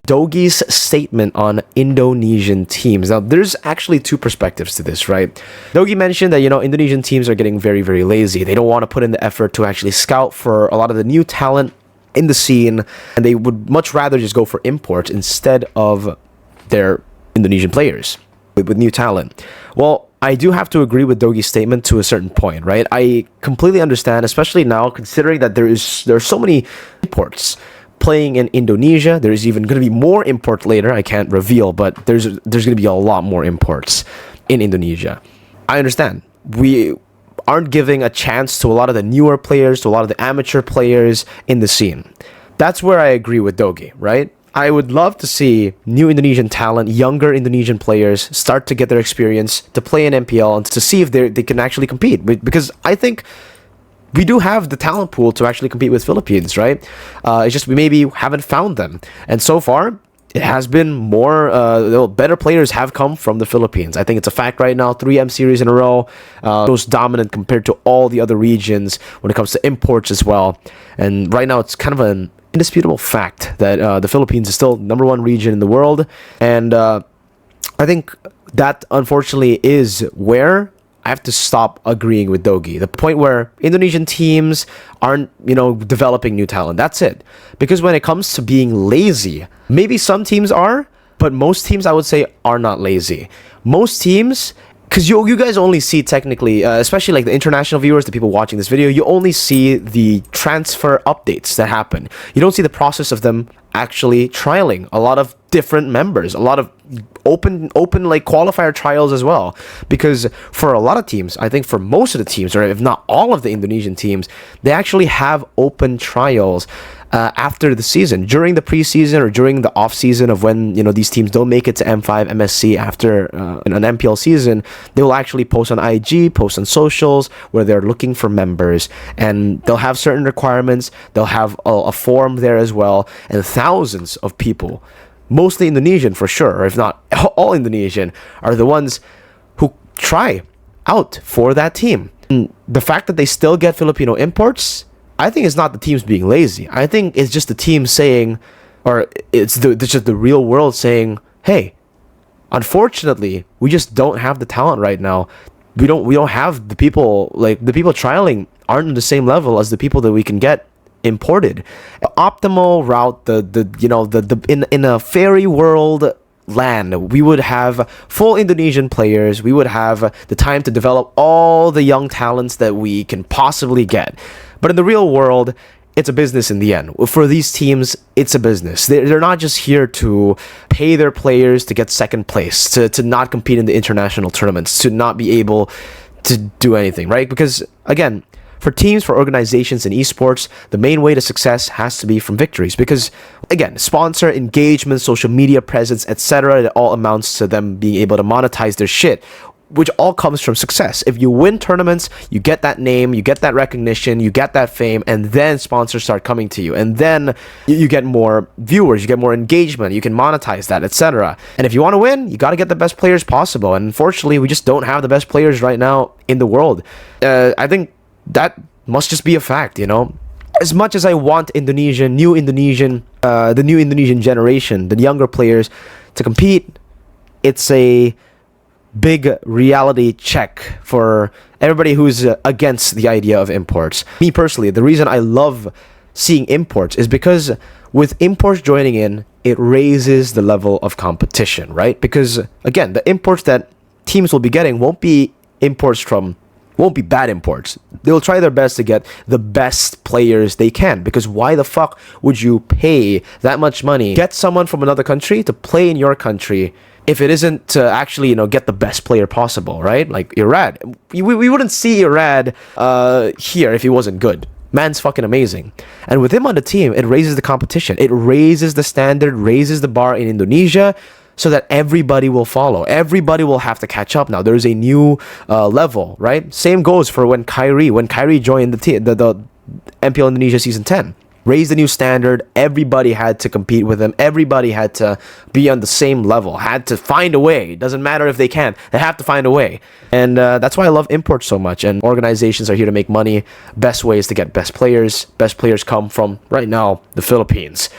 Dogie'S statement on Indonesian teams. Now, there's actually two perspectives to this, right? Dogie mentioned that, Indonesian teams are getting very, very lazy. They don't want to put in the effort to actually scout for a lot of the new talent in the scene, and they would much rather just go for imports instead of their Indonesian players with new talent. Well, I do have to agree with Dogie's statement to a certain point, right? I completely understand, especially now, considering that there are so many imports playing in Indonesia. There's even going to be more import later. I can't reveal, but there's going to be a lot more imports in Indonesia. I understand. We aren't giving a chance to a lot of the newer players, to a lot of the amateur players in the scene. That's where I agree with Dogie, right? I would love to see new Indonesian talent, younger Indonesian players start to get their experience to play in MPL and to see if they can actually compete. Because I think we do have the talent pool to actually compete with Philippines, right? It's just we maybe haven't found them. And so far, it has been more, better players have come from the Philippines. I think it's a fact right now, 3M series in a row, most dominant compared to all the other regions when it comes to imports as well. And right now, it's kind of an indisputable fact that the Philippines is still #1 region in the world. And I think that, unfortunately, is where I have to stop agreeing with Dogie. The point where Indonesian teams aren't, developing new talent. That's it. Because when it comes to being lazy, maybe some teams are, but most teams, I would say, are not lazy. Most teams, because you guys only see technically, especially like the international viewers, the people watching this video, you only see the transfer updates that happen. You don't see the process of them actually trialing a lot of different members, a lot of open like qualifier trials as well. Because for a lot of teams, I think for most of the teams, or if not all of the Indonesian teams, they actually have open trials after the season, during the preseason or during the off season of when these teams don't make it to M5 MSC after an MPL season. They will actually post on IG, post on socials where they're looking for members, and they'll have certain requirements. They'll have a form there as well, and thousands of people, mostly Indonesian for sure, or if not all Indonesian, are the ones who try out for that team. And the fact that they still get Filipino imports, I think it's not the teams being lazy. I think it's just the team saying, or it's just the real world saying, hey, unfortunately, we just don't have the talent right now. We don't have the people, like the people trialing aren't on the same level as the people that we can get imported. The optimal route, in a fairy world land, we would have full Indonesian players. We would have the time to develop all the young talents that we can possibly get. But in the real world, it's a business in the end. For these teams, it's a business. They're not just here to pay their players to get second place, to not compete in the international tournaments, to not be able to do anything, right? Because, again, for teams, for organizations in esports, the main way to success has to be from victories. Because, again, sponsor, engagement, social media presence, etc., it all amounts to them being able to monetize their shit, which all comes from success. If you win tournaments, you get that name, you get that recognition, you get that fame, and then sponsors start coming to you. And then you get more viewers, you get more engagement, you can monetize that, etc. And if you want to win, you got to get the best players possible. And unfortunately, we just don't have the best players right now in the world. I think that must just be a fact, As much as I want the new Indonesian generation, the younger players to compete, it's a big reality check for everybody who's against the idea of imports. Me personally, the reason I love seeing imports is because with imports joining in, it raises the level of competition, right? Because, again, the imports that teams will be getting won't be bad imports. They'll try their best to get the best players they can, because why the fuck would you pay that much money, get someone from another country to play in your country, if it isn't to actually, get the best player possible, right? Like Irad. We wouldn't see Irad here if he wasn't good. Man's fucking amazing. And with him on the team, it raises the competition. It raises the standard, raises the bar in Indonesia, so that everybody will follow. Everybody will have to catch up now. There's a new level, right? Same goes for when Kyrie joined the MPL Indonesia Season 10. Raised a new standard. Everybody had to compete with him. Everybody had to be on the same level. Had to find a way. It doesn't matter if they can. They have to find a way. And that's why I love imports so much. And organizations are here to make money. Best ways to get best players. Best players come from, right now, the Philippines.